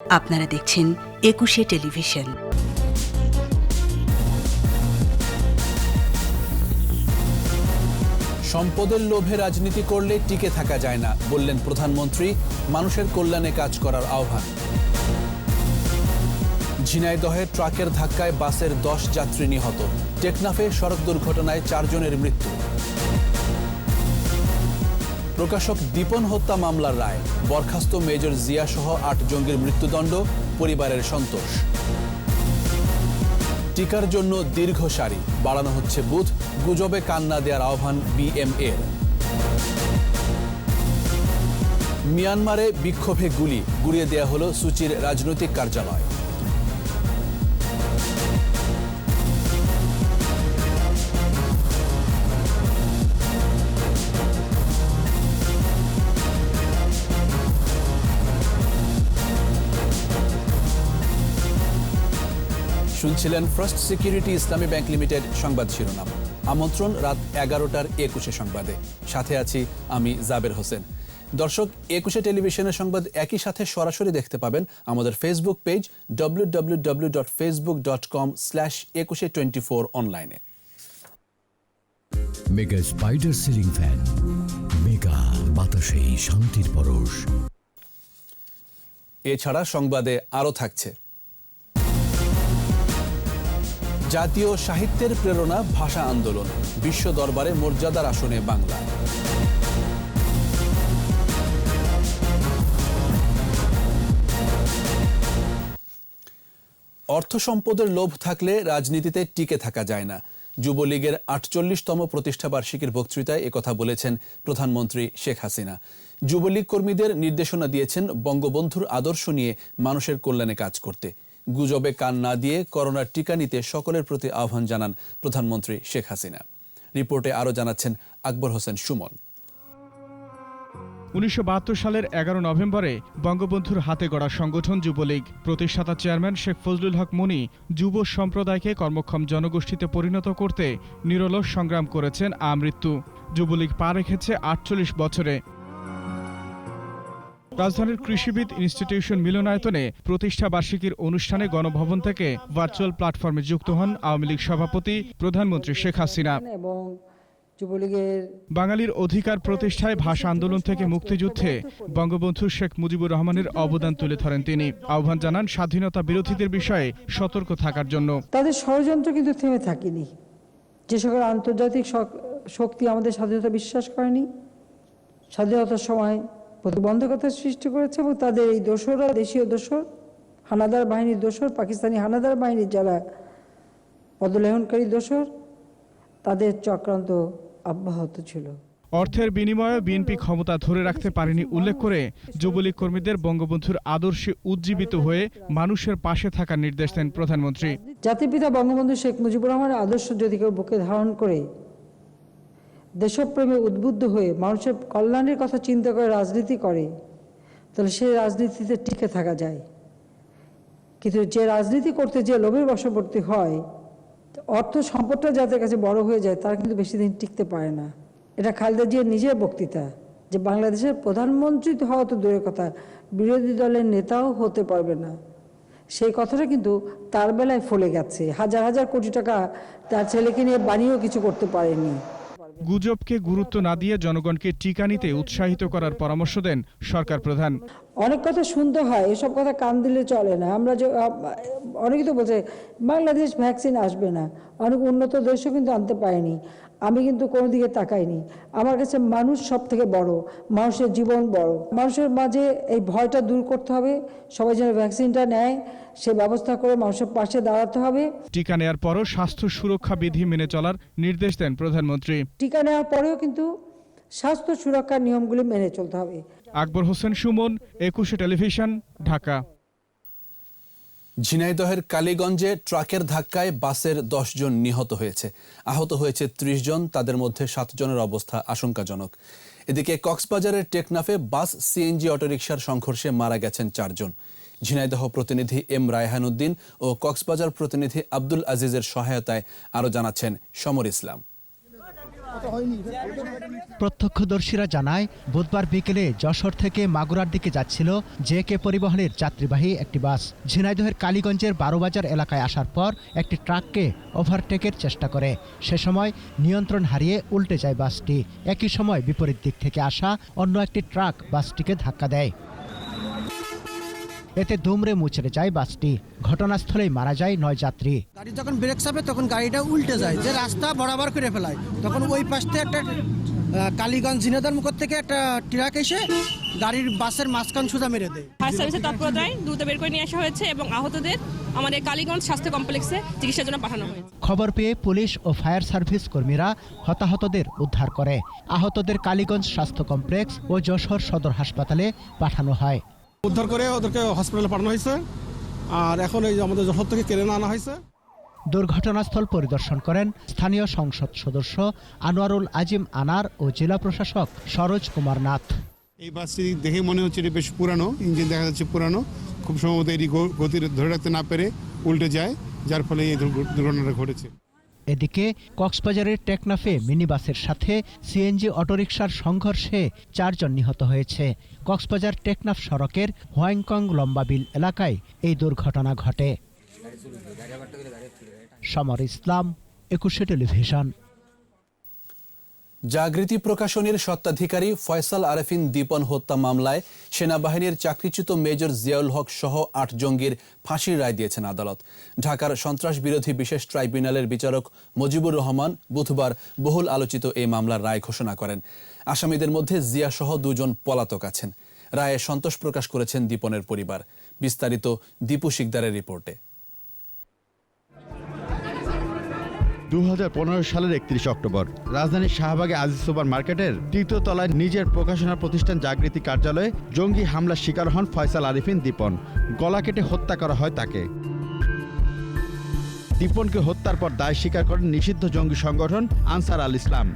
আপনারা দেখছেন একুশে টেলিভিশন। সম্পদের লোভে রাজনীতি করলে টিকে থাকা যায় না, বললেন প্রধানমন্ত্রী। মানুষের কল্যাণে কাজ করার আহ্বান। ঝিনাইদহে ট্রাকের ধাক্কায় বাসের 10 যাত্রী নিহত। টেকনাফে সড়ক দুর্ঘটনায় 4 জনের মৃত্যু। প্রকাশক দীপন হত্যা মামলার রায়, বরখাস্ত মেজর জিয়া সহ 8 জঙ্গির মৃত্যুদণ্ড, পরিবারের সন্তোষ। টিকার জন্য দীর্ঘ সারি, বাড়ানো হচ্ছে বুথ, গুজবে কান না দেওয়ার আহ্বান বিএমএর। মিয়ানমারে বিক্ষোভে গুড়িয়ে দেয়া হলো সূচির রাজনৈতিক কার্যালয়। শুনছিলেন ফার্স্ট সিকিউরিটি ইসলামী ব্যাংক লিমিটেড সংবাদ শিরোনাম। আমন্ত্রণ রাত 11টার একুশে সংবাদে। সাথে আছি আমি জাবের হোসেন। দর্শক, একুশে টেলিভিশনের সংবাদ একই সাথে সরাসরি দেখতে পাবেন আমাদের ফেসবুক পেজ www.facebook.com/2124 অনলাইনে। Mega spider ceiling fan, mega বাতাসে শান্তির পরশ। এছাড়া সংবাদে আরও থাকছে: জাতীয় সাহিত্যের প্রেরণা ভাষা আন্দোলন, বিশ্ব দরবারে মর্যাদার আসনে বাংলা। অর্থ সম্পদের লোভ থাকলে রাজনীতিতে টিকে থাকা যায় না। যুবলীগের 48তম প্রতিষ্ঠাবার্ষিকীর বক্তৃতায় একথা বলেছেন প্রধানমন্ত্রী শেখ হাসিনা। যুবলীগ কর্মীদের নির্দেশনা দিয়েছেন বঙ্গবন্ধুর আদর্শ নিয়ে মানুষের কল্যাণে কাজ করতে। গুজবে কান না দিয়ে করোনার টিকা নিতে সকলের প্রতি আহ্বান জানান প্রধানমন্ত্রী শেখ হাসিনা। রিপোর্টে আরও জানাচ্ছেন আকবর হোসেন সুমন। 1972 সালের 11 নভেম্বরে বঙ্গবন্ধুর হাতে গড়া সংগঠন যুবলীগ প্রতিষ্ঠাতা চেয়ারম্যান শেখ ফজলুল হক মনি যুব সম্প্রদায়কে কর্মক্ষম জনগোষ্ঠীতে পরিণত করতে নিরলস সংগ্রাম করেছেন আমৃত্যু। যুবলীগ পা রেখেছে 48 বছরে। রাজধানীর কৃষিবিদ ইনস্টিটিউশন মিলনায়তনে প্রতিষ্ঠা বার্ষিকীর অনুষ্ঠানে গণভবন থেকে ভার্চুয়াল প্ল্যাটফর্মে যুক্ত হন আওয়ামী লীগ সভাপতি প্রধানমন্ত্রী শেখ হাসিনা। বাঙালির অধিকার প্রতিষ্ঠায় ভাষা আন্দোলন থেকে মুক্তিযুদ্ধে বঙ্গবন্ধু শেখ মুজিবুর রহমানের অবদান তুলে ধরেন তিনি। আহ্বান জানান স্বাধীনতা বিরোধীদের বিষয়ে সতর্ক থাকার জন্য। তাদের ষড়যন্ত্র কিন্তু থেমে থাকেনি। যে সকল আন্তর্জাতিক শক্তি আমাদের স্বাধীনতা বিশ্বাস করেনি, স্বাধীনতার সময় প্রতিবন্ধকতার সৃষ্টি করেছে, এবং তাদের এই দোসররা, দেশীয় দোসর, হানাদার বাহিনীর দোসর, পাকিস্তানি হানাদার বাহিনীর যারা পদলেহনকারী দোসর, তাদের চক্রান্ত অব্যাহত ছিল। অর্থের বিনিময়ে বিএনপি ক্ষমতা ধরে রাখতে পারেনি উল্লেখ করে যুবলীগ কর্মীদের বঙ্গবন্ধুর আদর্শে উজ্জীবিত হয়ে মানুষের পাশে থাকার নির্দেশ দেন প্রধানমন্ত্রী। জাতির পিতা বঙ্গবন্ধু শেখ মুজিবুর রহমানের আদর্শ যদি কেউ বুকে ধারণ করে দেশপ্রেমে উদ্বুদ্ধ হয়ে মানুষের কল্যাণের কথা চিন্তা করে রাজনীতি করে, তাহলে সেই রাজনীতিতে টিকে থাকা যায়। কিন্তু যে রাজনীতি করতে যে লোভের বশবর্তী হয়, অর্থ সম্পদটা যাদের কাছে বড় হয়ে যায়, তারা কিন্তু বেশি দিন টিকতে পারে না। এটা খালেদা জিয়ার নিজের বক্তৃতা যে বাংলাদেশের প্রধানমন্ত্রী হওয়া তো দূরের কথা, বিরোধী দলের নেতাও হতে পারবে না। সেই কথাটা কিন্তু তার বেলায় ফলে গেছে। হাজার হাজার কোটি টাকা তার ছেলেকে নিয়ে বানিয়েও কিছু করতে পারেনি। গুজবকে গুরুত্ব না দিয়ে জনগণকে টিকা নিতে উৎসাহিত করার পরামর্শ দেন সরকার প্রধান। অনেক কথা শুনতে হয়, এসব কথা কান দিলে চলে না। আমরা যে অনেকে তো বলছে বাংলাদেশ ভ্যাকসিন আসবে না, অনেক উন্নত দেশও কিন্তু আনতে পারেনি। আমি কিন্তু কোনো দিকে তাকাইনি। আমার কাছে মানুষ সব থেকে বড়, মানুষের জীবন বড়। মানুষের মাঝে এই ভয়টা দূর করতে হবে, সবাই যেন ভ্যাকসিনটা নেয় সে ব্যবস্থা করে মানুষের পাশে দাঁড়াতে হবে। টিকা নেওয়ার পরও স্বাস্থ্য সুরক্ষা বিধি মেনে চলার নির্দেশ দেন প্রধানমন্ত্রী। টিকা নেওয়ার পরেও কিন্তু স্বাস্থ্য সুরক্ষার নিয়মগুলি মেনে চলতে হবে। আকবর হোসেন সুমন, একুশে টেলিভিশন, ঢাকা। ঝিনাইদহের কালীগঞ্জে ট্রাকের ধাক্কায় বাসের 10 জন নিহত হয়েছে। আহত হয়েছে 30 জন, তাদের মধ্যে 7 জনের অবস্থা আশঙ্কাজনক। এদিকে কক্সবাজারের টেকনাফে বাস সিএনজি অটোরিকশার সংঘর্ষে মারা গেছেন 4 জন। ঝিনাইদহ প্রতিনিধি এম রায়হান উদ্দিন ও কক্সবাজার প্রতিনিধি আব্দুল আজিজের সহায়তায় আরও জানাচ্ছেন সমর ইসলাম। প্রত্যক্ষদর্শীরা জানায় বুধবার বিকেলে যশোর থেকে মাগুরার দিকে যাচ্ছিল জেকে পরিবহনের যাত্রীবাহী একটি বাস। ঝিনাইদহের কালীগঞ্জের 12 বাজার এলাকায় আসার পর একটি ট্রাককে ওভারটেকের চেষ্টা করে। সে সময় নিয়ন্ত্রণ হারিয়ে উল্টে যায় বাসটি। একই সময় বিপরীত দিক থেকে আসা অন্য একটি ট্রাক বাসটিকে ধাক্কা দেয়। এতে দুমড়ে মুচড়ে যায় বাসটি। ঘটনাস্থলেই মারা যায় 9 যাত্রী। গাড়ি যখন ব্রেক চাপে তখন গাড়িটা উল্টে যায়, যে রাস্তা বরাবর করে ফেলায়। তখন ওই পাশ থেকে একটা কালীগঞ্জ ঝিনাইদহ মুখ থেকে একটা ট্রাক এসে গাড়ির বাসের মাঝখান সুদা মেরে দেয়। ফায়ার সার্ভিসের তৎপরতায় দ্রুত বের করে নিয়ে আসা হয়েছে এবং আহতদের আমাদের কালীগঞ্জ স্বাস্থ্য কমপ্লেক্সে চিকিৎসার জন্য পাঠানো হয়েছে। খবর পেয়ে পুলিশ ও ফায়ার সার্ভিস কর্মীরা হতাহতদের উদ্ধার করে। আহতদের কালীগঞ্জ স্বাস্থ্য কমপ্লেক্স ও যশোর সদর হাসপাতালে পাঠানো হয়। উদ্ধার করে ওদেরকে হসপিটালে পাঠানো হয়েছে, আর এখন এই আমাদের যশোর থেকে কেড়ে আনা হয়েছে। দুর্ঘটনাস্থল পরিদর্শন করেন স্থানীয় সংসদ সদস্য আনোয়ারুল আজিম আনার ও জেলা প্রশাসক সরোজ কুমার নাথ। এই বাসটি দেখে মনে হচ্ছে এটি বেশ পুরানো, ইঞ্জিন দেখা যাচ্ছে পুরানো। খুব সম্ভবত এটি গতি ধরে রাখতে না পেরে উল্টে যায়, যার ফলে এই দুর্ঘটনাটা ঘটেছে। এদিকে কক্সবাজারের টেকনাফে মিনিবাসের সাথে সিএনজি অটোরিকশার সংঘর্ষে 4 জন নিহত হয়েছে। কক্সবাজার টেকনাফ সড়কের হোয়াংকং লম্বাবিল এলাকায় এই দুর্ঘটনা ঘটে। সমর ইসলাম, 21 টেলিভিশন। জাগৃতি প্রকাশনীর স্বত্বাধিকারী ফয়সাল আরেফিন দীপন হত্যা মামলায় সেনাবাহিনীর চাকরিচ্যুত মেজর জিয়াউল হক সহ 8 জঙ্গির ফাঁসির রায় দিয়েছেন আদালত। ঢাকার সন্ত্রাস বিরোধী বিশেষ ট্রাইব্যুনালের বিচারক মুজিবুর রহমান বুধবার বহুল আলোচিত এই মামলার রায় ঘোষণা করেন। আসামিদের মধ্যে জিয়া সহ 2 জন পলাতক আছেন। রায়ে সন্তোষ প্রকাশ করেছেন দীপনের পরিবার। বিস্তারিত দীপু শিকদারের রিপোর্টে। 2015 সালের 31 অক্টোবর রাজধানীর শাহবাগে আজিজ সুপার মার্কেটের 3য় তলায় নিজের প্রকাশনা প্রতিষ্ঠান জাগৃতি কার্যালয়ে জঙ্গি হামলার শিকার হন ফয়সাল আরেফিন দীপন। গলা কেটে হত্যা করা হয় তাকে। দীপনকে হত্যার পর দায় স্বীকার করেন নিষিদ্ধ জঙ্গি সংগঠন আনসার আল ইসলাম।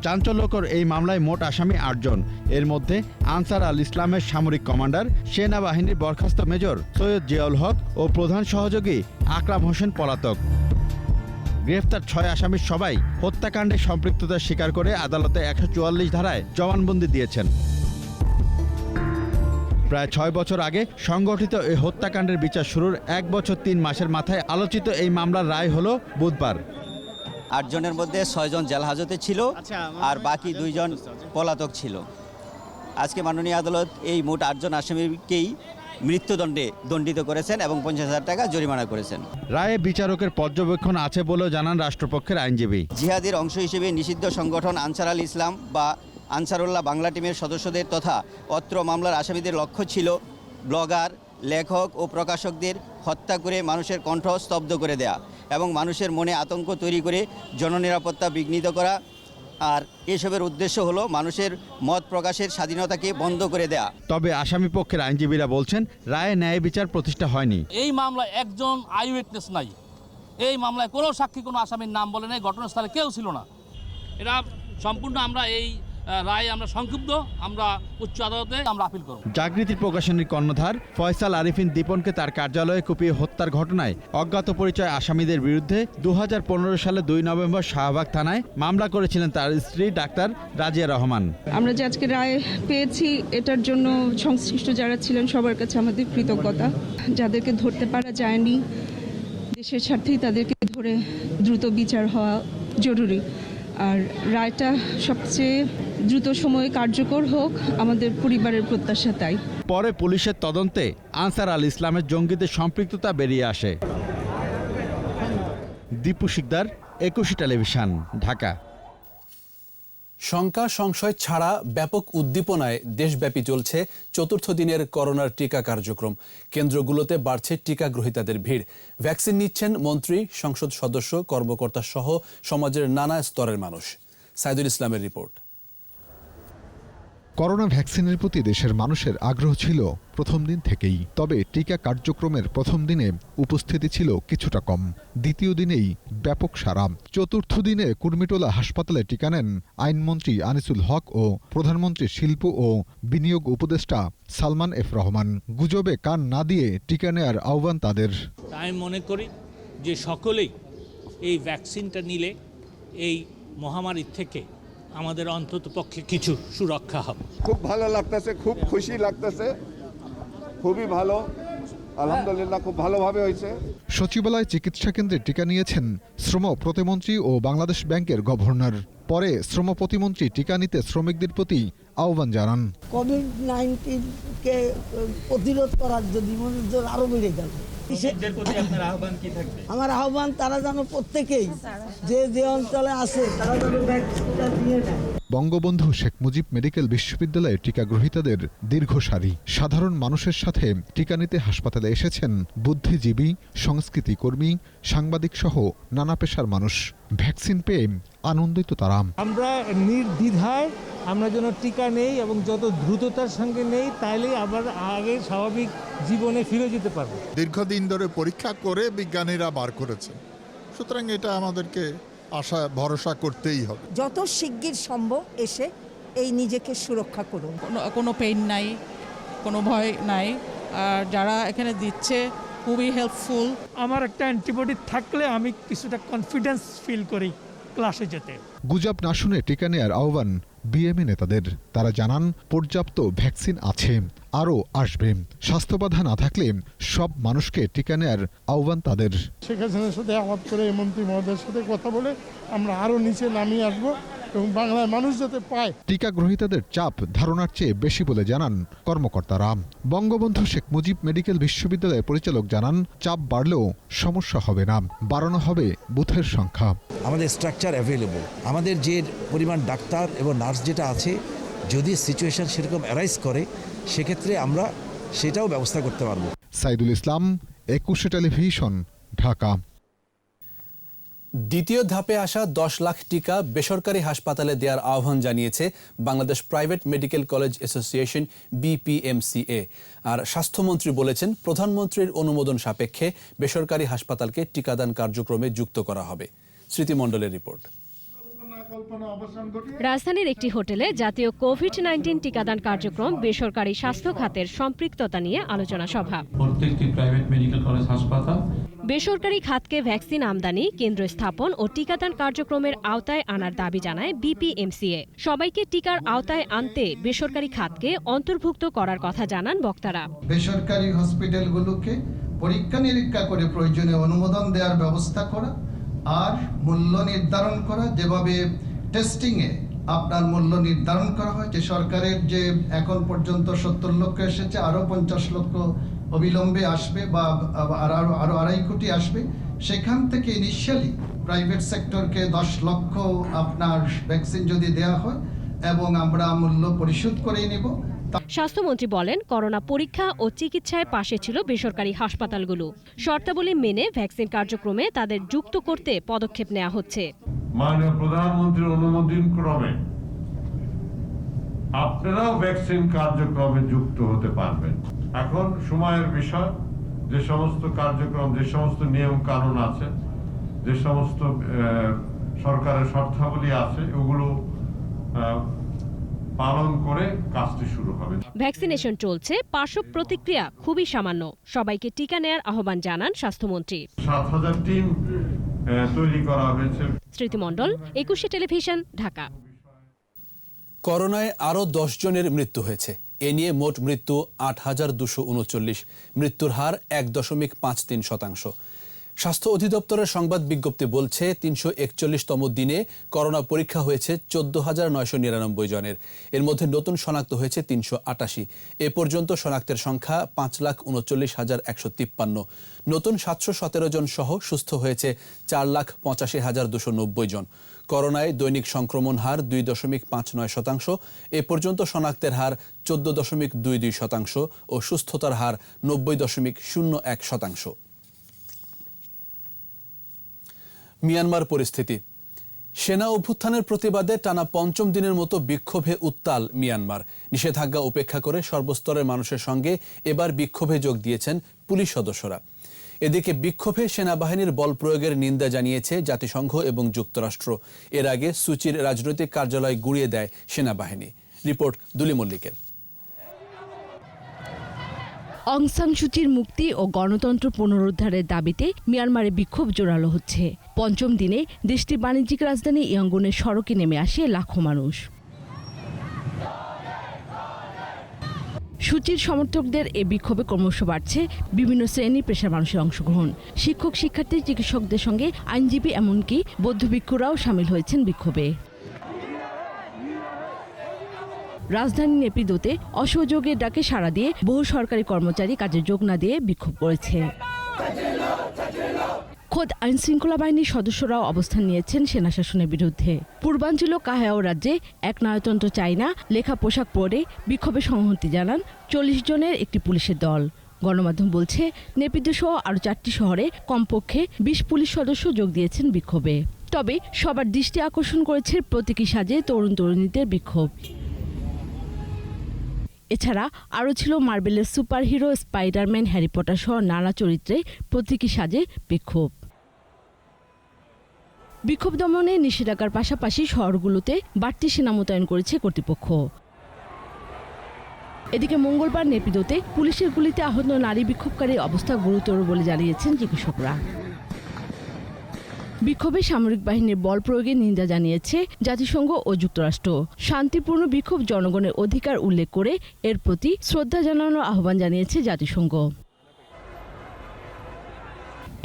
চাঞ্চল্যকর এই মামলায় মোট আসামি 8 জন। এর মধ্যে আনসার আল ইসলামের সামরিক কমান্ডার সেনাবাহিনীর বরখাস্ত মেজর সৈয়দ জিয়াউল হক ও প্রধান সহযোগী আকরাম হোসেন পলাতক। গ্রেফতার 6 আসামির সবাই হত্যাকাণ্ডে সম্পৃক্ততা স্বীকার করে আদালতে 144 ধারায় জবানবন্দি দিয়েছেন। প্রায় 6 বছর আগে সংগঠিত এই হত্যাকাণ্ডের বিচার শুরুর 1 বছর 3 মাসের মাথায় আলোচিত এই মামলার রায় হলো বুধবার। 8 জনের মধ্যে 6 জন জেল হাজতে ছিল আর বাকি 2 জন পলাতক ছিল। আজকে মাননীয় আদালত এই মোট 8 জন আসামিকেই মৃত্যুদণ্ডে দণ্ডিত করেছেন এবং 50,000 টাকা জরিমানা করেছেন। রায়ে বিচারকের পর্যবেক্ষণ আছে বলেও জানান রাষ্ট্রপক্ষের আইনজীবী। জিহাদের অংশ হিসেবে নিষিদ্ধ সংগঠন আনসার আল ইসলাম বা আনসারুল্লাহ বাংলা টিমের সদস্যদের তথা অত্র মামলার আসামিদের লক্ষ্য ছিল ব্লগার, লেখক ও প্রকাশকদের হত্যা করে মানুষের কণ্ঠ স্তব্ধ করে দেয়া এবং মানুষের মনে আতঙ্ক তৈরি করে জননিরাপত্তা বিঘ্নিত করা। আর এসবের উদ্দেশ্য হলো মানুষের মত প্রকাশের স্বাধীনতাকে বন্ধ করে দেয়া। তবে আসামি পক্ষের আইনজীবীরা বলছেন রায়ে ন্যায় বিচার প্রতিষ্ঠা হয়নি। এই মামলায় একজন আই উইটনেস নাই। এই মামলায় কোনো সাক্ষী কোনো আসামির নাম বলে নাই, ঘটনাস্থলে কেউ ছিল না। এটা সম্পূর্ণ আমরা এই রায় আমরা সংক্ষুব্ধ, আমরা উচ্চ আদালতে আমরা আপিল করব। জাগৃতির প্রকাশনীর কর্ণধার ফয়সাল আরেফিন দীপনকে তার কার্যালয়ে কুপিয়ে হত্যার ঘটনায় অজ্ঞাত পরিচয় আসামিদের বিরুদ্ধে 2015 সালে 2 নভেম্বর শাহবাগ থানায় মামলা করেছিলেন তার স্ত্রী ডাক্তার রাজিয়া রহমান। আমরা যে আজকে রায় পেয়েছি এটার জন্য সংশ্লিষ্ট যারা ছিলেন সবার কাছে আমাদের কৃতজ্ঞতা। যাদেরকে ধরতে পারা যায়নি, দেশের স্বার্থেই তাদেরকে ধরে দ্রুত বিচার হওয়া জরুরি। আর রায়টা সবচেয়ে দ্রুত সময়ে কার্যকর হোক, আমাদের পরিবারের প্রত্যাশা তাই। পরে পুলিশের তদন্তে আনসার আল ইসলামের জঙ্গিদের সম্পৃক্ততা বেরিয়ে আসে। দীপু শিকদার, 21 টেলিভিশন, ঢাকা। শঙ্কা সংশয় ছাড়া ব্যাপক উদ্দীপনায় দেশব্যাপী চলছে 4র্থ দিনের করোনার টিকা কার্যক্রম। কেন্দ্রগুলোতে বাড়ছে টিকা গ্রহীতাদের ভিড়। ভ্যাকসিন নিচ্ছেন মন্ত্রী, সংসদ সদস্য, কর্মকর্তা সহ সমাজের নানা স্তরের মানুষ। সাইদুল ইসলামের রিপোর্ট। করোনা ভ্যাকসিনের প্রতি দেশের মানুষের আগ্রহ ছিল প্রথম দিন থেকেই। তবে টিকা কার্যক্রমের প্রথম দিনে উপস্থিতি ছিল কিছুটা কম। দ্বিতীয় দিনেই ব্যাপক সাড়া। 4র্থ দিনে কুর্মিটোলা হাসপাতালে টিকা নেন আইনমন্ত্রী আনিসুল হক ও প্রধানমন্ত্রীর শিল্প ও বিনিয়োগ উপদেষ্টা সালমান এফ রহমান। গুজবে কান না দিয়ে টিকা নেয়ার আহ্বান তাদের। আমি মনে করি যে সকলেই এই ভ্যাকসিনটা নিলে এই মহামারীর থেকে আমাদের অন্তত পক্ষে কিছু সুরক্ষা হবে। খুব ভালো লাগতেছে, খুব খুশি লাগতেছে, খুবই ভালো, আলহামদুলিল্লাহ খুব ভালোভাবে হয়েছে। সচিবালয় চিকিৎসা কেন্দ্রে টিকা নিয়েছেন শ্রম প্রতিমন্ত্রী ও বাংলাদেশ ব্যাংকের গভর্নর। পরে শ্রম প্রতিমন্ত্রী টিকা নিতে শ্রমিকদের প্রতি আহ্বান জানান। কোভিড-19 প্রতিরোধ করার যদি মনোযোগ আরো বেড়ে গেল। আমার আহ্বান তারা যেন প্রত্যেকেই যে অঞ্চলে আছে তারা যেন ভ্যাকসিনটা দিয়ে নেয়। বঙ্গবন্ধু শেখ মুজিব মেডিকেল বিশ্ববিদ্যালয়ে টিকা গ্রহীতাদের দীর্ঘ সারি। সাধারণ মানুষের সাথে টিকা নিতে হাসপাতালে এসেছেন বুদ্ধিজীবী, সংস্কৃতি কর্মী, সাংবাদিক সহ নানা পেশার মানুষ। ভ্যাকসিন পেয়ে আনন্দিত তারা। আমরা নির্দ্বিধায় আমরা যেন টিকা নেই এবং যত দ্রুততার সঙ্গে নেই, তাইলে আবার আগে স্বাভাবিক জীবনে ফিরে যেতে পারবো। দীর্ঘদিন ধরে পরীক্ষা করে বিজ্ঞানীরা বার করেছে, সুতরাং এটা আমাদেরকে আশা ভরসা করতেই হবে। যত শিগগির সম্ভব এসে এই নিজেকে সুরক্ষা করুন। কোনো পেইন নাই, কোনো ভয় নাই, আর যারা এখানে দিচ্ছে খুবই হেল্পফুল। আমার একটা অ্যান্টিবডি থাকলে আমি কিছুটা কনফিডেন্স ফিল করি ক্লাসে যেতে। গুজব না শুনে টিকা নেয়ার আহ্বান বিএমএ নেতাদের। তারা জানান পর্যাপ্ত ভ্যাকসিন আছে, আরও আসবে। স্বাস্থ্য বাধা না থাকলে সব মানুষকে টিকা নেয়ার আহ্বান তাদের। শেখ হাসিনার সাথে আলাপ করে মন্ত্রী মহোদয়ের সাথে কথা বলে আমরা আরও নিচে নামিয়ে আসবো এবং বাংলার মানুষ যাতে পায়। টিকা গ্রহীতাদের চাপ ধারণার চেয়ে বেশি বলে জানান কর্মকর্তারা। বঙ্গবন্ধু শেখ মুজিব মেডিকেল বিশ্ববিদ্যালয়ের পরিচালক জানান চাপ বাড়লেও সমস্যা হবে না, বাড়ানো হবে বুথের সংখ্যা। আমাদের স্ট্রাকচার অ্যাভেলেবল, আমাদের যে পরিমাণ ডাক্তার এবং নার্স যেটা আছে, যদি সিচুয়েশন সেরকম অ্যারাইজ করে সেক্ষেত্রে আমরা সেটাও ব্যবস্থা করতে পারবো। সাইদুল ইসলাম, 21 টেলিভিশন, ঢাকা। দ্বিতীয় ধাপে আসা 10 লাখ টিকা বেসরকারি হাসপাতালে দেওয়ার আহ্বান জানিয়েছে Bangladesh private medical college association BPMCA। আর স্বাস্থ্যমন্ত্রী বলেছেন প্রধানমন্ত্রীর অনুমোদন সাপেক্ষে বেসরকারি হাসপাতালকে টিকাদান কার্যক্রমে যুক্ত করা হবে। স্মৃতি মণ্ডলের রিপোর্ট। রাজধানীর একটি হোটেলে জাতীয় কোভিড-19 টিকাদান কার্যক্রম বেসরকারি স্বাস্থ্য খাতের সম্পৃক্ততা নিয়ে আলোচনা সভা। প্রত্যেকটি প্রাইভেট মেডিকেল কলেজ হাসপাতাল বেসরকারি খাতকে ভ্যাকসিন আমদানি, কেন্দ্র স্থাপন ও টিকাদান কার্যক্রমের আওতায় আনার দাবি জানায় BPMCA। সবাইকে টিকার আওতায় আনতে বেসরকারি খাতকে অন্তর্ভুক্ত করার কথা জানান বক্তারা। বেসরকারি হসপিটালগুলোকে পরীক্ষা নিরীক্ষা করে প্রয়োজনীয় অনুমোদন দেওয়ার ব্যবস্থা করা আর মূল্য নির্ধারণ করা, যেভাবে টেস্টিংয়ে আপনার মূল্য নির্ধারণ করা হয়, যে সরকারের যে এখন পর্যন্ত 70 লক্ষ এসেছে, আরও 50 লক্ষ অবিলম্বে আসবে বা আরও 2.5 কোটি আসবে, সেখান থেকে ইনিশিয়ালি প্রাইভেট সেক্টরকে 10 লক্ষ আপনার ভ্যাকসিন যদি দেওয়া হয় এবং আমরা মূল্য পরিশোধ করে নেব। স্বাস্থ্যমন্ত্রী বলেন করোনা পরীক্ষা ও চিকিৎসায় পাশে ছিল বেসরকারি হাসপাতালগুলো। শর্তাবলী মেনে ভ্যাকসিন কার্যক্রমে তাদের যুক্ত করতে পদক্ষেপ নেওয়া হচ্ছে। মাননীয় প্রধানমন্ত্রীর অনুমোদন ক্রমে আপনারাও ভ্যাকসিন কার্যক্রমে যুক্ত হতে পারবেন। এখন সময়ের বিষয়, যে সমস্ত কার্যক্রম, যে সমস্ত নিয়ম কানুন আছে, যে সমস্ত সরকারের শর্তাবলী আছে, ওগুলো পালন করে কাজটি শুরু হবে। ভ্যাকসিনেশন চলছে, পার্শ্ব প্রতিক্রিয়া খুবই সামান্য। সবাইকে টিকা নেয়ার আহ্বান জানান স্বাস্থ্যমন্ত্রী। 7,000 টিম তৈরি করা হয়েছে। স্মৃতি মণ্ডল, 21 টেলিভিশন, ঢাকা। করোনায় আরও 10 জনের মৃত্যু হয়েছে। এ নিয়ে মোট মৃত্যু 8,239। মৃত্যুর হার 1.53%। স্বাস্থ্য অধিদপ্তরের সংবাদ বিজ্ঞপ্তি বলছে 341তম দিনে করোনা পরীক্ষা হয়েছে 14,999 জনের। এর মধ্যে নতুন শনাক্ত হয়েছে 388। এ পর্যন্ত শনাক্তের সংখ্যা 5,39,153। নতুন 717 জন সহ সুস্থ হয়েছে 4,85,290 জন। করোনায় দৈনিক সংক্রমণ হার 2.59%। এ পর্যন্ত শনাক্তের হার 14.22% ও সুস্থতার হার 90.01%। মিয়ানমার পরিস্থিতি। সেনা অভ্যুত্থানের প্রতিবাদে টানা 5ম দিনের মতো বিক্ষোভে উত্তাল মিয়ানমার। নিষেধাজ্ঞা উপেক্ষা করে সর্বস্তরের মানুষের সঙ্গে এবার বিক্ষোভে যোগ দিয়েছেন পুলিশ সদস্যরা। এদিকে বিক্ষোভে সেনাবাহিনীর বল প্রয়োগের নিন্দা জানিয়েছে জাতিসংঘ এবং যুক্তরাষ্ট্র। এর আগে সুচির রাজনৈতিক কার্যালয় গুঁড়িয়ে দেয় সেনাবাহিনী। রিপোর্ট দুলি মল্লিকের। অং সান সুচির মুক্তি ও গণতন্ত্র পুনরুদ্ধারের দাবিতে মিয়ানমারে বিক্ষোভ জোরালো হচ্ছে। পঞ্চম দিনে দেশটির বাণিজ্যিক রাজধানী ইয়াঙ্গুনের সড়কে নেমে আসে লাখো মানুষ। সুচির সমর্থকদের এ বিক্ষোভে ক্রমশ বাড়ছে বিভিন্ন শ্রেণী পেশার মানুষের অংশগ্রহণ। শিক্ষক, শিক্ষার্থী, চিকিৎসকদের সঙ্গে আইনজীবী এমনকি বৌদ্ধ ভিক্ষুরাও সামিল হয়েছেন বিক্ষোভে। রাজধানী নেপিদোতে অসহযোগের ডাকে সাড়া দিয়ে বহু সরকারি কর্মচারী কাজে যোগ না দিয়ে বিক্ষোভ করেছে। খোদ আইনশৃঙ্খলা বাহিনীর সদস্যরাও অবস্থান নিয়েছেন সেনা শাসনের বিরুদ্ধে। পূর্বাঞ্চল কাহাও রাজ্যে এক নায়তন্ত্র চাই না লেখা পোশাক পরে বিক্ষোভে সংহতি জানান 40 জনের একটি পুলিশের দল। গণমাধ্যম বলছে, নেপিদো সহ আরও 4টি শহরে কমপক্ষে 20 পুলিশ সদস্য যোগ দিয়েছেন বিক্ষোভে। তবে সবার দৃষ্টি আকর্ষণ করেছে প্রতীকী সাজে তরুণ তরুণীদের বিক্ষোভ। এছাড়া আরও ছিল মার্বেলের সুপারহিরো স্পাইডারম্যান, হ্যারি পটার সহ নানা চরিত্রে প্রতীকী সাজে বিক্ষোভ। বিক্ষোভ দমনে নিষেধাজ্ঞার পাশাপাশি শহরগুলোতে বাড়তি সেনা মোতায়েন করেছে কর্তৃপক্ষ। এদিকে মঙ্গলবার নেপিদোতে পুলিশের গুলিতে আহত নারী বিক্ষোভকারীর অবস্থা গুরুতর বলে জানিয়েছেন চিকিৎসকরা। বিক্ষোভে সামরিক বাহিনীর বল প্রয়োগের নিন্দা জানিয়েছে জাতিসংঘ ও যুক্তরাষ্ট্র। শান্তিপূর্ণ বিক্ষোভ জনগণের অধিকার উল্লেখ করে এর প্রতি শ্রদ্ধা জানানোর আহ্বান জানিয়েছে জাতিসংঘ।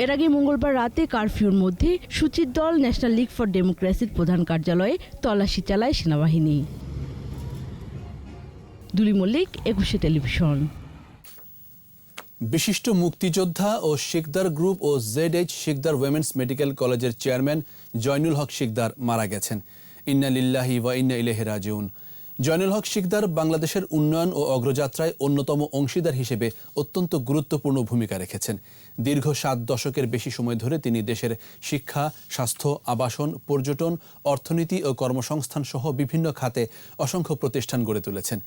এর আগে মঙ্গলবার রাতে কারফিউর মধ্যে সুচির দল ন্যাশনাল লীগ ফর ডেমোক্রেসির প্রধান কার্যালয়ে তল্লাশি চালায় সেনাবাহিনী। দুলি মল্লিক, 21 টেলিভিশন। বিশিষ্ট মুক্তিযোদ্ধা ও শিকদার গ্রুপ ও ZH শিকদার উইমেন্স মেডিকেল কলেজের চেয়ারম্যান জয়নুল হক শিকদার মারা গেছেন। ইন্না লিল্লাহি ওয়া ইন্না ইলাইহি রাজিউন। জয়নুল হক শিকদার বাংলাদেশের উন্নয়ন ও অগ্রযাত্রায় অন্যতম অংশীদার হিসেবে অত্যন্ত গুরুত্বপূর্ণ ভূমিকা রেখেছেন। দীর্ঘ 7 দশকের বেশি সময় ধরে তিনি দেশের শিক্ষা, স্বাস্থ্য, আবাসন, পর্যটন, অর্থনীতি ও কর্মসংস্থান সহ বিভিন্ন খাতে অসংখ্য প্রতিষ্ঠান গড়ে তুলেছেন।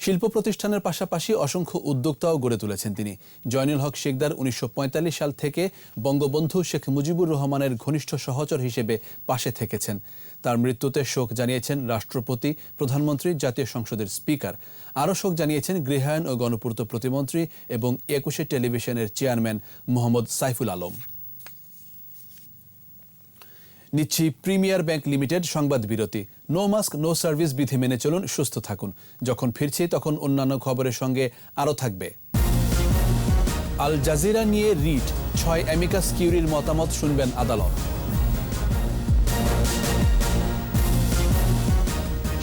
শিল্প প্রতিষ্ঠানের পাশাপাশি অসংখ্য উদ্যোক্তাও গড়ে তুলেছেন তিনি। জয়নুল হক শিকদার 1945 সাল থেকে বঙ্গবন্ধু শেখ মুজিবুর রহমানের ঘনিষ্ঠ সহচর হিসেবে পাশে থেকেছেন। তার মৃত্যুতে শোক জানিয়েছেন রাষ্ট্রপতি, প্রধানমন্ত্রী, জাতীয় সংসদের স্পিকার। আরও শোক জানিয়েছেন গৃহায়ন ও গণপূর্ত প্রতিমন্ত্রী এবং 21 টেলিভিশনের চেয়ারম্যান মোহাম্মদ সাইফুল আলম। নিচ্ছি প্রিমিয়ার ব্যাংক লিমিটেড সংবাদ বিরতি। নো মাস্ক নো সার্ভিস বিধি মেনে চলুন, সুস্থ থাকুন। যখন ফিরছি তখন অন্যান্য খবরের সঙ্গে আরও থাকবে। আল জাজিরা নিয়ে রিট, 6 অ্যামিকাস কিউরির মতামত শুনবেন আদালত।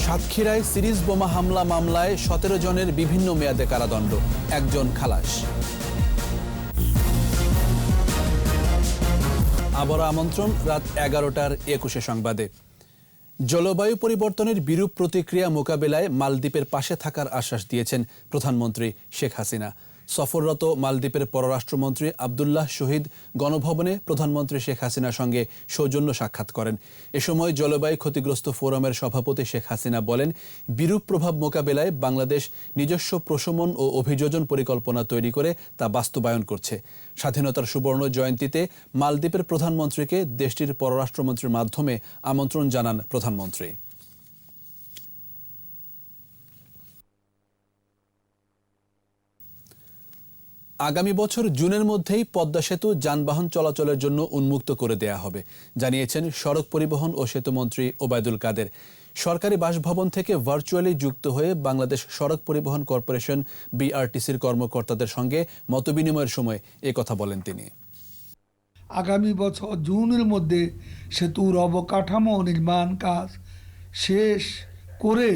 সাতক্ষীরায় সিরিজ বোমা হামলা মামলায় 17 জনের বিভিন্ন মেয়াদে কারাদণ্ড, 1 জন খালাস। আবারও আমন্ত্রণ রাত 11টার 21 সংবাদে। জলবায়ু পরিবর্তনের বিরূপ প্রতিক্রিয়া মোকাবেলায় মালদ্বীপের পাশে থাকার আশ্বাস দিয়েছেন প্রধানমন্ত্রী শেখ হাসিনা। সফররত মালদ্বীপের পররাষ্ট্রমন্ত্রী আবদুল্লাহ শহীদ গণভবনে প্রধানমন্ত্রী শেখ হাসিনার সঙ্গে সৌজন্য সাক্ষাৎ করেন। এ সময় জলবায়ু ক্ষতিগ্রস্ত ফোরামের সভাপতি শেখ হাসিনা বলেন, বিরূপ প্রভাব মোকাবেলায় বাংলাদেশ নিজস্ব প্রশমন ও অভিযোজন পরিকল্পনা তৈরি করে তা বাস্তবায়ন করছে। স্বাধীনতার সুবর্ণ জয়ন্তীতে মালদ্বীপের প্রধানমন্ত্রীকে দেশটির পররাষ্ট্রমন্ত্রীর মাধ্যমে আমন্ত্রণ জানান প্রধানমন্ত্রী। আগামী বছর জুনের মধ্যেই পদ্মা সেতু যানবাহন চলাচলের জন্য উন্মুক্ত করে দেয়া হবে, জানিয়েছেন সড়ক পরিবহন ও সেতুমন্ত্রী ওবায়দুল কাদের। সরকারি বাসভবন থেকে ভার্চুয়ালি যুক্ত হয়ে বাংলাদেশ সড়ক পরিবহন কর্পোরেশন BRTCর কর্মকর্তাদের সঙ্গে মতবিনিময়ের সময় কথা বলেন তিনি। আগামী বছর জুনের মধ্যে সেতুর অবকাঠামো নির্মাণ কাজ শেষ করে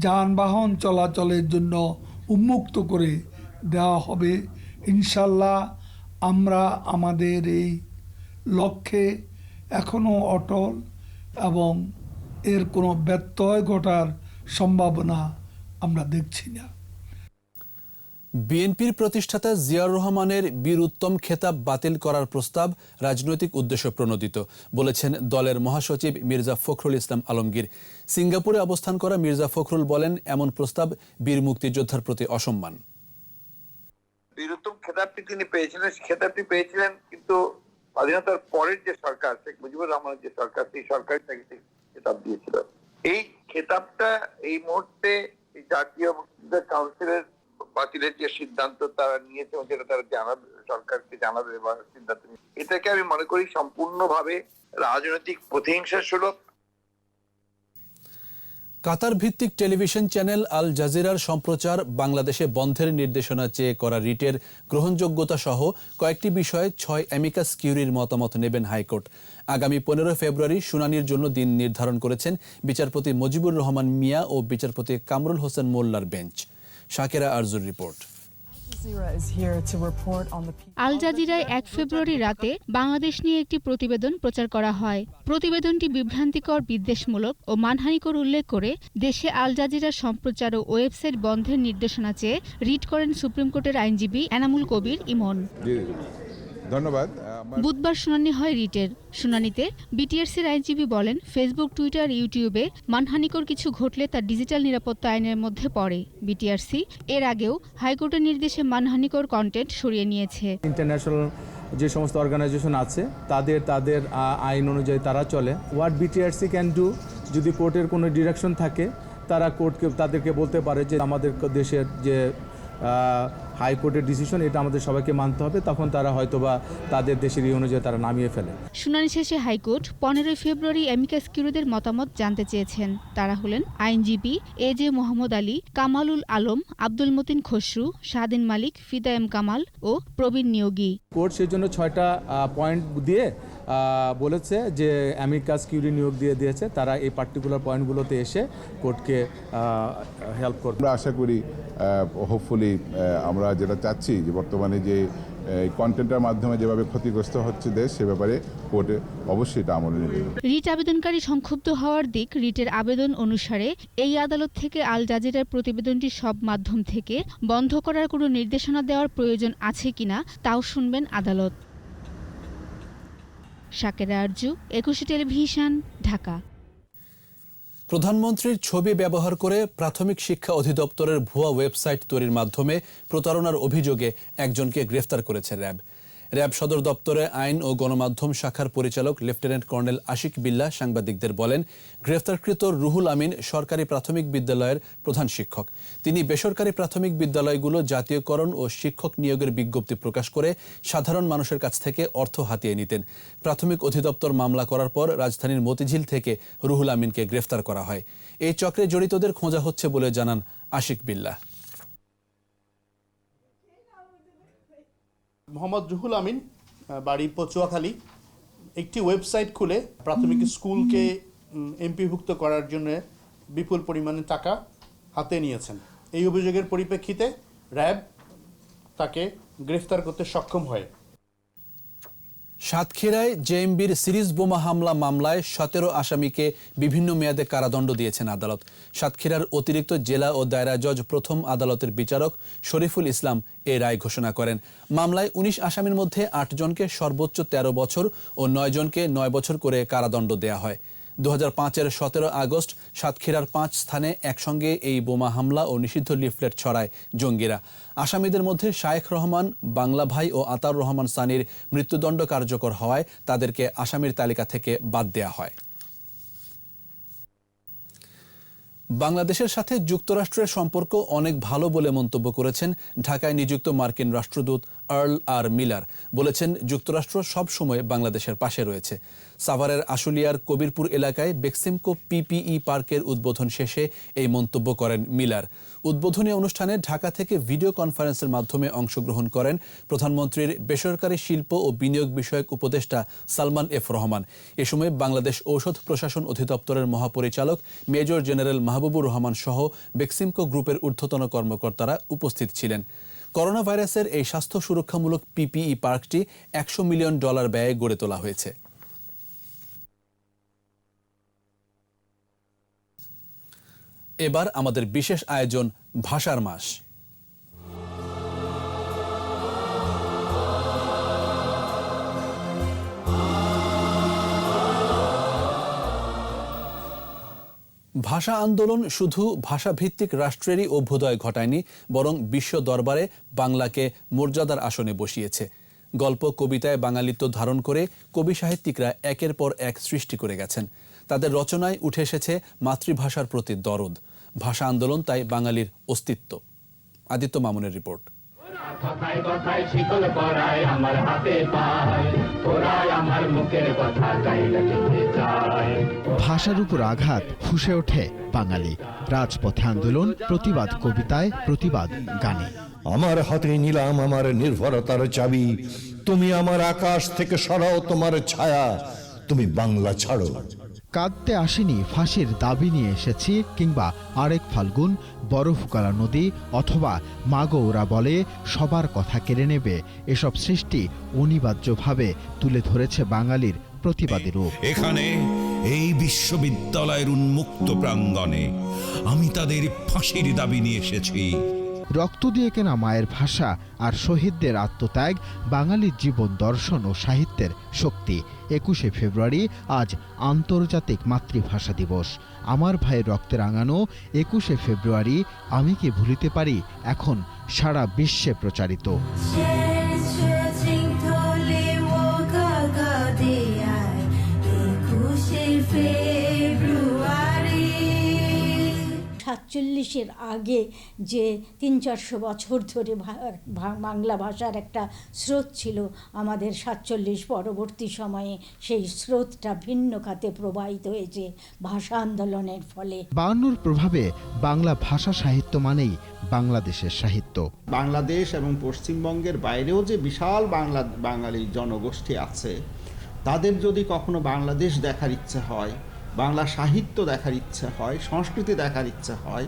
যানবাহন চলাচলের জন্য উন্মুক্ত করে দেওয়া হবে। ইনশাল্লাহ আমরা আমাদের এই লক্ষ্যে এখনও অটল এবং এর কোনো ব্যত্যয় ঘটার সম্ভাবনা আমরা দেখছি না। বিএনপির প্রতিষ্ঠাতা জিয়াউর রহমানের বীর উত্তম খেতাব বাতিল করার প্রস্তাব রাজনৈতিক উদ্দেশ্য প্রণোদিত, বলেছেন দলের মহাসচিব মির্জা ফখরুল ইসলাম আলমগীর। সিঙ্গাপুরে অবস্থান করা মির্জা ফখরুল বলেন, এমন প্রস্তাব বীর মুক্তিযোদ্ধার প্রতি অসম্মান। বীর উত্তম খেতাবটি তিনি পেয়েছিলেন, খেতাবটি পেয়েছিলেন কিন্তু স্বাধীনতার পরের যে সরকার, শেখ মুজিবুর রহমানের যে সরকার, সেই সরকার তাকে খেতাব দিয়েছিল। এই খেতাবটা এই মুহূর্তে জাতীয় মুক্তিযোদ্ধা কাউন্সিলের বাতিলের যে সিদ্ধান্ত তারা নিয়েছে যেটা তারা জানাবে, সরকারকে জানাবে বা সিদ্ধান্ত, এটাকে আমি মনে করি সম্পূর্ণভাবে রাজনৈতিক প্রতিহিংসা সুলভ। কাতার ভিত্তিক টেলিভিশন চ্যানেল আল জাজিরার সম্প্রচার বাংলাদেশে বন্ধের নির্দেশনা চেয়ে করা রিটের গ্রহণযোগ্যতা সহ কয়েকটি বিষয়ে 6 অ্যামিকাস কিউরির মতামত নেবেন হাইকোর্ট। আগামী 15 ফেব্রুয়ারি শুনানির জন্য দিন নির্ধারণ করেছেন বিচারপতি মুজিবুর রহমান মিয়া ও বিচারপতি কামরুল হোসেন মোল্লার বেঞ্চ। শাকেরা আরজুর রিপোর্ট। আল জাজিরায় 1 ফেব্রুয়ারি রাতে বাংলাদেশ নিয়ে একটি প্রতিবেদন প্রচার করা হয়। প্রতিবেদনটি বিভ্রান্তিকর, বিদ্বেষমূলক ও মানহানিকর উল্লেখ করে দেশে আল জাজিরার সম্প্রচার ও ওয়েবসাইট বন্ধের নির্দেশনা চেয়ে রিট করেন সুপ্রিম কোর্টের আইনজীবী এনামুল কবির ইমন। ধন্যবাদ। বুধবার শুনানি হয় রিটের। শুনানিতে বিটিআরসির আইনজীবী বলেন, ফেসবুক, টুইটার, ইউটিউবে মানহানিকর কিছু ঘটলে তা ডিজিটাল নিরাপত্তা আইনের মধ্যে পড়ে। বিটিআরসি এর আগেও হাইকোর্টের নির্দেশে মানহানিকর কন্টেন্ট সরিয়ে নিয়েছে। ইন্টারন্যাশনাল যে সমস্ত অর্গানাইজেশন আছে তাদের আইন অনুযায়ী তারা চলে। হোয়াট বিটিআরসি ক্যান ডু, যদি কোর্টের কোনো ডিরেকশন থাকে তারা কোর্টকে তাদেরকে বলতে পারে যে আমাদের দেশের যে হাইকোর্টের ডিসিশন এটা আমাদের সবাইকে মানতে হবে, তখন তারা হয়তোবা তাদের দেশের এই অনুযায়ী তারা নামিয়ে ফেলে। শুনানি শেষে হাইকোর্ট 15 ফেব্রুয়ারি অ্যামিকাস কিউরিদের মতামত জানতে চেয়েছেন। তারা হলেন আইনজীবী এজে মোহাম্মদ আলী, কামালুল আলম, আব্দুল মতিন খসরু, শাহদিন মালিক, ফিদা এম কামাল ও প্রবীণ নিয়োগী। কোর্ট সেই জন্য 6টা পয়েন্ট দিয়ে বলেছে যে অ্যামিকাস কিউরি নিয়োগ দিয়েছে, তারা এই পার্টিকুলার পয়েন্টগুলোতে এসে কোর্টকে হেল্প করবে। আমরা আশা করি হোপফুলি আমরা যেটা চাচ্ছি যে বর্তমানে যে কন্টেন্টের মাধ্যমে যেভাবে ক্ষতিগ্রস্ত হচ্ছে দেশ, সে ব্যাপারে কোর্টে অবশ্যই এটা আমলে নেবে। রিট আবেদনকারী সংক্ষুব্ধ হওয়ার দিক, রিটের আবেদন অনুসারে এই আদালত থেকে আল জাজিরার প্রতিবেদনটি সব মাধ্যম থেকে বন্ধ করার কোনো নির্দেশনা দেওয়ার প্রয়োজন আছে কিনা তাও শুনবেন আদালত। শাকেরা আরজু, 21 টেলিভিশন, ঢাকা। প্রধানমন্ত্রীর ছবি ব্যবহার করে প্রাথমিক শিক্ষা অধিদপ্তরের ভুয়া ওয়েবসাইট তৈরির মাধ্যমে প্রতারণার অভিযোগে একজনকে গ্রেফতার করেছে র্যাব। র্যাব সদর দপ্তরে আইন ও গণমাধ্যম শাখার পরিচালক লেফটেন্যান্ট কর্নেল আশিক বিল্লাহ সাংবাদিকদের বলেন, গ্রেফতারকৃত রুহুল আমিন সরকারি প্রাথমিক বিদ্যালয়ের প্রধান শিক্ষক। তিনি বেসরকারি প্রাথমিক বিদ্যালয়গুলো জাতীয়করণ ও শিক্ষক নিয়োগের বিজ্ঞপ্তি প্রকাশ করে সাধারণ মানুষের কাছ থেকে অর্থ হাতিয়ে নিতেন। প্রাথমিক অধিদপ্তর মামলা করার পর রাজধানীর মতিঝিল থেকে রুহুল আমিনকে গ্রেফতার করা হয়। এই চক্রে জড়িতদের খোঁজা হচ্ছে বলে জানান আশিক বিল্লাহ। মোহাম্মদ রুহুল আমিন, বাড়ি পচুয়াখালী, একটি ওয়েবসাইট খুলে প্রাথমিক স্কুলকে এমপিভুক্ত করার জন্য বিপুল পরিমাণে টাকা হাতে নিয়েছেন। এই অভিযোগের পরিপ্রেক্ষিতে র্যাব তাকে গ্রেফতার করতে সক্ষম হয়। সাতক্ষীরায় জেএমবির সিরিজ বোমা হামলা মামলায় 17 আসামিকে বিভিন্ন মেয়াদে কারাদণ্ড দিয়েছেন আদালত। সাতক্ষীরার অতিরিক্ত জেলা ও দায়রা জজ প্রথম আদালতের বিচারক শরীফুল ইসলাম এই রায় ঘোষণা করেন। মামলায় 19 আসামির মধ্যে 8 জনকে সর্বোচ্চ 13 বছর ও 9 জনকে 9 বছর করে কারাদণ্ড দেয়া হয়। 2005-এর 17 আগস্ট সাতক্ষীরার 5 স্থানে একসঙ্গে এই বোমা হামলা ও নিষিদ্ধ লিফলেট ছড়ায় জঙ্গিরা। আসামিদের মধ্যে শায়েখ রহমান, বাংলা ভাই ও আতার রহমান সানির মৃত্যুদণ্ড কার্যকর হওয়ায় তাদেরকে আসামির তালিকা থেকে বাদ দেয়া হয়। বাংলাদেশের সাথে যুক্তরাষ্ট্রের সম্পর্ক অনেক ভালো বলে মন্তব্য করেছেন ঢাকায় নিযুক্ত মার্কিন রাষ্ট্রদূত আর্ল আর মিলার। বলেছেন, যুক্তরাষ্ট্র সব সময় বাংলাদেশের পাশে রয়েছে। সাভারের আশুলিয়ার কবিরপুর এলাকায় বেক্সিমকো পিপিই পার্কের উদ্বোধন শেষে এই মন্তব্য করেন মিলার। উদ্বোধনী অনুষ্ঠানে ঢাকা থেকে ভিডিও কনফারেন্সের মাধ্যমে অংশগ্রহণ করেন প্রধানমন্ত্রীর বেসরকারি শিল্প ও বিনিয়োগ বিষয়ক উপদেষ্টা সালমান এফ রহমান। এ সময় বাংলাদেশ ঔষধ প্রশাসন অধিদপ্তরের মহাপরিচালক মেজর জেনারেল মাহবুবুর রহমান সহ বেক্সিমকো গ্রুপের ঊর্ধ্বতন কর্মকর্তারা উপস্থিত ছিলেন। করোনা ভাইরাসের এই স্বাস্থ্য সুরক্ষামূলক পিপিই পার্কটি $100 মিলিয়ন ব্যয়ে গড়ে তোলা হয়েছে। এবার আমাদের বিশেষ আয়োজন ভাষার মাস। ভাষা আন্দোলন শুধু ভাষাভিত্তিক রাষ্ট্রেরই অভ্যুদয় ঘটায়নি, বরং বিশ্ব দরবারে বাংলাকে মর্যাদার আসনে বসিয়েছে। গল্প, কবিতায় বাঙালিত্ব ধারণ করে কবি সাহিত্যিকরা একের পর এক সৃষ্টি করে গেছেন। তাদের রচনায় উঠে এসেছে মাতৃভাষার প্রতি দরদ। ভাষা আন্দোলন তাই বাঙালির অস্তিত্ব। আদিত্য মামুনের রিপোর্ট। ভাষার উপর আঘাত ফুঁসে ওঠে বাঙালি। রাজপথে আন্দোলন, প্রতিবাদ কবিতায়, প্রতিবাদ গানে। আমার হাতে নিলাম আমার নির্ভরতার চাবি, তুমি আমার আকাশ থেকে সরাও তোমার ছায়া, তুমি বাংলা ছাড়ো। কাঁদতে আসেনি, ফাঁসির দাবি নিয়ে এসেছি, কিংবা আরেক ফাল্গুন, বরফগলা নদী, অথবা মাগো ওরা বলে সবার কথা কেড়ে নেবে, এসব সৃষ্টি অনিবার্যভাবে তুলে ধরেছে বাঙালির প্রতিবাদী রূপ। এখানে এই বিশ্ববিদ্যালয়ের উন্মুক্ত প্রাঙ্গণে আমি তাদের ফাঁসির দাবি নিয়ে এসেছি। রক্ত দিয়ে কেনা মায়ের ভাষা আর শহীদদের আত্মত্যাগ বাঙালির জীবন দর্শন ও সাহিত্যের শক্তি। 21শে ফেব্রুয়ারি আজ আন্তর্জাতিক মাতৃভাষা দিবস। আমার ভাইয়ের রক্তে রাঙানো 21শে ফেব্রুয়ারি আমি কি ভুলিতে পারি এখন সারা বিশ্বে প্রচারিত। 47-এর আগে যে 300-400 বছর ধরে বাংলা ভাষার একটা স্রোত ছিল, আমাদের 47 পরবর্তী সময়ে সেই স্রোতটা ভিন্ন খাতে প্রবাহিত হয়েছে ভাষা আন্দোলনের ফলে। 52-র প্রভাবে বাংলা ভাষা সাহিত্য মানেই বাংলাদেশের সাহিত্য। বাংলাদেশ এবং পশ্চিমবঙ্গের বাইরেও যে বিশাল বাঙালি জনগোষ্ঠী আছে, তাদের যদি কখনো বাংলাদেশ দেখার ইচ্ছে হয়, বাংলা সাহিত্য দেখার ইচ্ছে হয়, সংস্কৃতি দেখার ইচ্ছে হয়,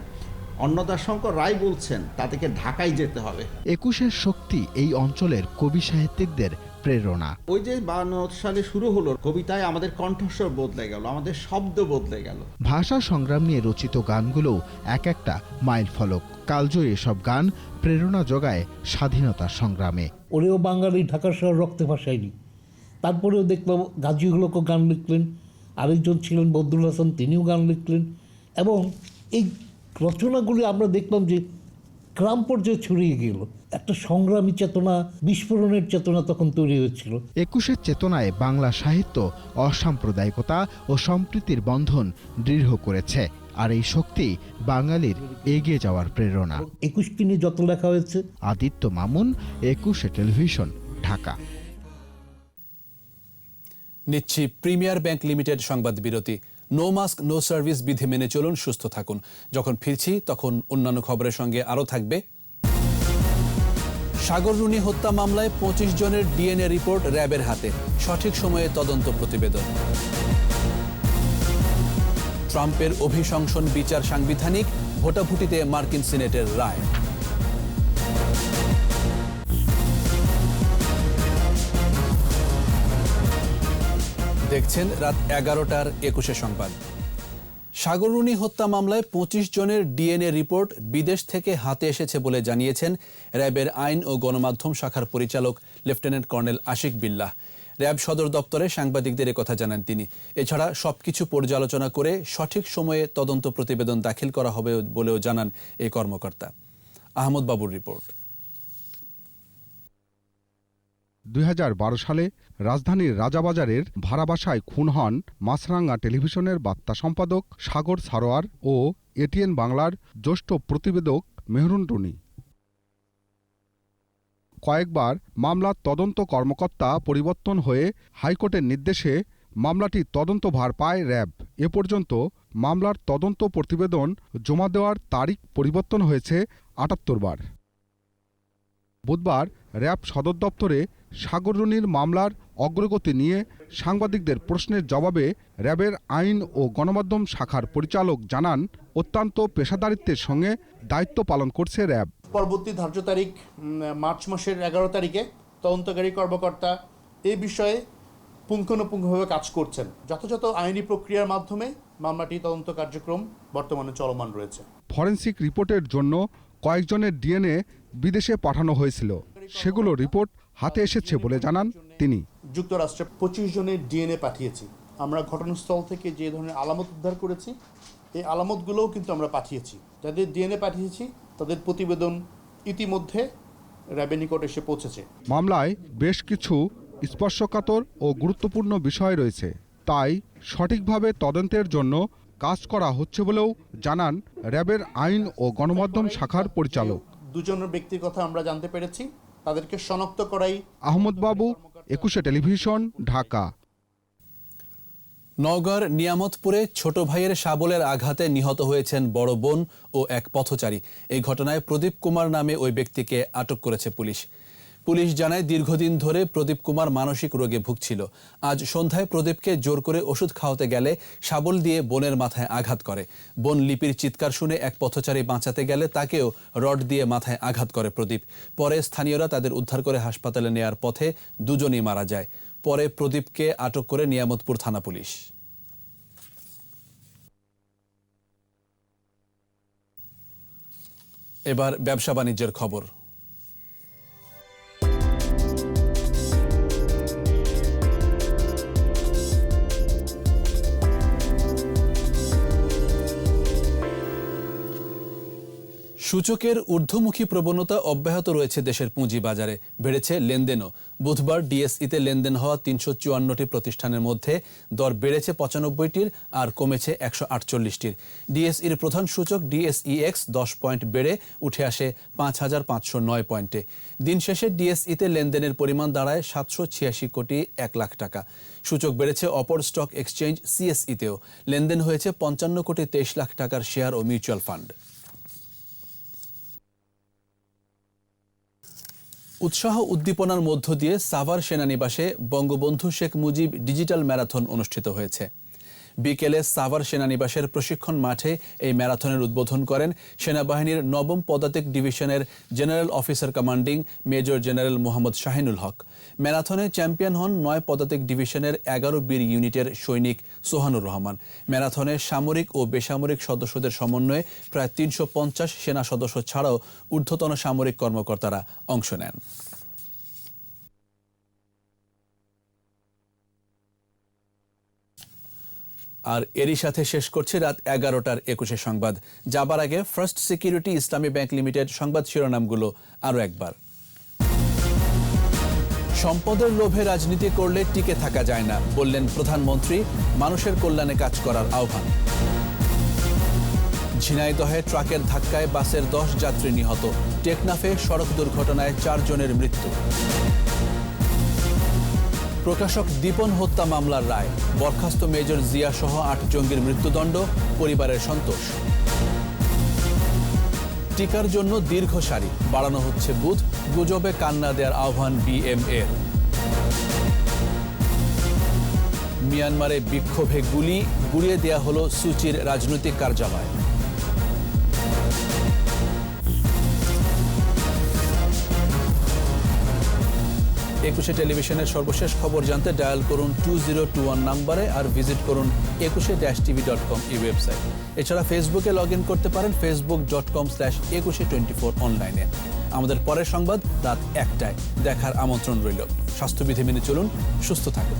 অন্নদাশঙ্কর রায় বলছেন তাদেরকে ঢাকায় যেতে হবে। 21-এর শক্তি এই অঞ্চলের কবি সাহিত্যিকদের প্রেরণা। ওই যে 52 সালে শুরু হলো, কবিতায় আমাদের কণ্ঠস্বর বদলে গেল, আমাদের শব্দ বদলে গেল। ভাষা সংগ্রাম নিয়ে রচিত গানগুলো এক একটা মাইল ফলক। কালজয়ী এসব গান প্রেরণা যোগায় স্বাধীনতা সংগ্রামে। ওরেও বাঙালি ঢাকার শহর রক্তে ভাসায়নি। তারপরেও দেখলাম গাজী হলকও গান লিখলেন, আরেকজন ছিলেন বদরুল হাসান, তিনিও গান লিখলেন, এবং এই রচনাগুলি আমরা দেখলাম যে গ্রাম পর্যায়ে ছড়িয়ে গেল। একটা সংগ্রামী চেতনা, বিস্ফোরণের চেতনা তখন তৈরি হয়েছিল। 21-এর চেতনায় বাংলা সাহিত্য অসাম্প্রদায়িকতা ও সম্প্রীতির বন্ধন দৃঢ় করেছে, আর এই শক্তি বাঙালির এগিয়ে যাওয়ার প্রেরণা। 21কে নিয়ে যত লেখা হয়েছে। আদিত্য মামুন, 21শে টেলিভিশন, ঢাকা। নিচ্ছি প্রিমিয়ার ব্যাংক লিমিটেড সংবাদ বিরতি। নো মাস্ক নো সার্ভিস বিধি মেনে চলুন, সুস্থ থাকুন। যখন ফিরছি তখন অন্যান্য খবরের সঙ্গে আরও থাকবে। সাগর রুনি হত্যা মামলায় 25 জনের ডিএনএ রিপোর্ট র্যাবের হাতে, সঠিক সময়ে তদন্ত প্রতিবেদন। ট্রাম্পের অভিশংসন বিচার সাংবিধানিক, ভোটাভুটিতে মার্কিন সিনেটের রায়। দেখছেন রাত 11টার 21শে সংবাদ। সাগর রুনি হত্যা মামলায় 25 জনের ডিএনএ রিপোর্ট বিদেশ থেকে হাতে এসেছে বলে জানিয়েছেন র্যাবের আইন ও গণমাধ্যম শাখার পরিচালক লেফটেন্যান্ট কর্নেল আশিক বিল্লাহ। র্যাব সদর দপ্তরে সাংবাদিকদের একথা জানান তিনি। এছাড়া সবকিছু পর্যালোচনা করে সঠিক সময়ে তদন্ত প্রতিবেদন দাখিল করা হবে বলেও জানান এই কর্মকর্তা। আহমদ বাবুর রিপোর্ট। 2012 সালে রাজধানীর রাজাবাজারের ভাড়া বাসায় খুন হন মাছরাঙ্গা টেলিভিশনের বার্তা সম্পাদক সাগর সারোয়ার ও এটিএন বাংলার জ্যেষ্ঠ প্রতিবেদক মেহরুন রুনি। কয়েকবার মামলার তদন্ত কর্মকর্তা পরিবর্তন হয়ে হাইকোর্টের নির্দেশে মামলাটি তদন্তভার পায় র্যাব। এ পর্যন্ত মামলার তদন্ত প্রতিবেদন জমা দেওয়ার তারিখ পরিবর্তন হয়েছে 78 বার। বুধবার র্যাব সদর দপ্তরে সাগর রুনির মামলার অগ্রগতি নিয়ে সাংবাদিকদের প্রশ্নের জবাবে র্যাবের আইন ও গণমাধ্যম শাখার পরিচালক জানান, অত্যন্ত পেশাদারিত্বের সঙ্গে দায়িত্ব পালন করছে র্যাব। পরবর্তী ধার্য তারিখ মার্চ মাসের 11 তারিখে তদন্তকারী কর্মকর্তা এই বিষয়ে পুঙ্খানুপুঙ্খভাবে কাজ করছেন। যথাযথ আইনি প্রক্রিয়ার মাধ্যমে মামলাটি তদন্ত কার্যক্রম বর্তমানে চলমান রয়েছে। ফরেনসিক রিপোর্টের জন্য কয়েকজনের ডিএনএ বিদেশে পাঠানো হয়েছিল, সেগুলো রিপোর্ট হাতে এসেছে বলে জানান তিনি। যুক্তরাষ্ট্রে 25 জনের ডিএনএ পাঠিয়েছি। আমরা ঘটনাস্থল থেকে যে ধরনের আলামত উদ্ধার করেছি, এই আলামতগুলোও কিন্তু আমরা পাঠিয়েছি। যাদের ডিএনএ পাঠিয়েছি তাদের প্রতিবেদন ইতিমধ্যে র্যাবের নিকট এসে পৌঁছেছে। মামলায় বেশ কিছু স্পর্শকাতর ও গুরুত্বপূর্ণ বিষয় রয়েছে, তাই সঠিকভাবে তদন্তের জন্য কাজ করা হচ্ছে বলেও জানান র্যাবের আইন ও গণমাধ্যম শাখার পরিচালক। দুজনের ব্যক্তির কথা আমরা জানতে পেরেছি। তাদেরকে শনাক্ত করাই। আহমদ বাবু, 21 টেলিভিশন, ঢাকা। নওগাঁর নিয়ামতপুরে ছোট ভাইয়ের শাবলের আঘাতে নিহত হয়েছেন বড় বোন ও এক পথচারী। এই ঘটনায় প্রদীপ কুমার নামে ওই ব্যক্তিকে আটক করেছে পুলিশ। পুলিশ জানায় দীর্ঘদিন ধরে প্রদীপ কুমার মানসিক রোগে ভুগছিল। আজ সন্ধ্যায় প্রদীপকে জোর করে ওষুধ খাওয়াতে গেলে শাবল দিয়ে বোনের মাথায় আঘাত করে। বোন লিপির চিৎকার শুনে এক পথচারী বাঁচাতে গেলে তাকেও রড দিয়ে মাথায় আঘাত করে প্রদীপ। পরে স্থানীয়রা তাদের উদ্ধার করে হাসপাতালে নেয়ার পথে দুজনেই মারা যায়। পরে প্রদীপকে আটক করে নিয়ামতপুর থানা পুলিশ। এবার ব্যবসা বাণিজ্যের খবর। সূচকের ঊর্ধ্বমুখী প্রবণতা অব্যাহত রয়েছে দেশের পুঁজিবাজারে। বেড়েছে লেনদেনও। বুধবার ডিএসইতে লেনদেন হওয়া 354টি প্রতিষ্ঠানের মধ্যে দর বেড়েছে 95টির আর কমেছে 148টির। ডিএসইর প্রধান সূচক ডিএসইএক্স 10 পয়েন্ট বেড়ে উঠে আসে 5509 পয়েন্টে। দিন শেষে ডিএসইতে লেনদেনের পরিমাণ দাঁড়ায় 786 কোটি 1 লাখ টাকা। সূচক বেড়েছে অপর স্টক এক্সচেঞ্জ সিএসইতেও। লেনদেন হয়েছে 55 কোটি 23 লাখ টাকার শেয়ার ও মিউচুয়াল ফান্ড। উৎসাহ উদ্দীপনার মধ্য দিয়ে সাভার সেনানিবাসে বঙ্গবন্ধু শেখ মুজিব ডিজিটাল ম্যারাথন অনুষ্ঠিত হয়েছে। বিকেলে সাভার সেনানিবাসের প্রশিক্ষণ মাঠে এই ম্যারাথনের উদ্বোধন করেন সেনাবাহিনীর 9ম পদাতিক ডিভিশনের general officer commanding major general Mohammad Shahinul Haque. ম্যারাথনে চ্যাম্পিয়ন হন 9 পদাতিক ডিভিশনের 11 বীর ইউনিটের সৈনিক সোহানুর রহমান। ম্যারাথনে সামরিক ও বেসামরিক সদস্যদের সমন্বয়ে প্রায় 350 সেনা সদস্য ছাড়াও ঊর্ধ্বতন সামরিক কর্মকর্তারা অংশ নেন। আর এরই সাথে শেষ করছে রাত 11টার 21 সংবাদ। যাবার আগে ফার্স্ট সিকিউরিটি ইসলামী ব্যাংক লিমিটেড সংবাদ শিরোনামগুলো আরও একবার। সম্পদের লোভে রাজনীতি করলে টিকে থাকা যায় না, বললেন প্রধানমন্ত্রী। মানুষের কল্যাণে কাজ করার আহ্বান। ঝিনাইদহে ট্রাকের ধাক্কায় বাসের 10 যাত্রী নিহত। টেকনাফে সড়ক দুর্ঘটনায় 4 জনের মৃত্যু। প্রকাশক দীপন হত্যা মামলার রায়। বরখাস্ত মেজর জিয়া সহ 8 জঙ্গির মৃত্যুদণ্ড, পরিবারের সন্তোষ। টিকার জন্য দীর্ঘ সারি, বাড়ানো হচ্ছে বুথ, গুজবে কান্না দেওয়ার আহ্বান বিএমএর। মিয়ানমারে বিক্ষোভে গুড়িয়ে দেয়া হলো সুচির রাজনৈতিক কার্যালয়। একুশে টেলিভিশনের সর্বশেষ খবর জানতে ডায়াল করুন 2021 নম্বরে আর ভিজিট করুন 21-tv.com এই ওয়েবসাইট। এছাড়া ফেসবুকে লগ ইন করতে পারেন facebook.com/2124 অনলাইনে। আমাদের পরের সংবাদ রাত 1টায় দেখার আমন্ত্রণ রইল। স্বাস্থ্যবিধি মেনে চলুন, সুস্থ থাকুন।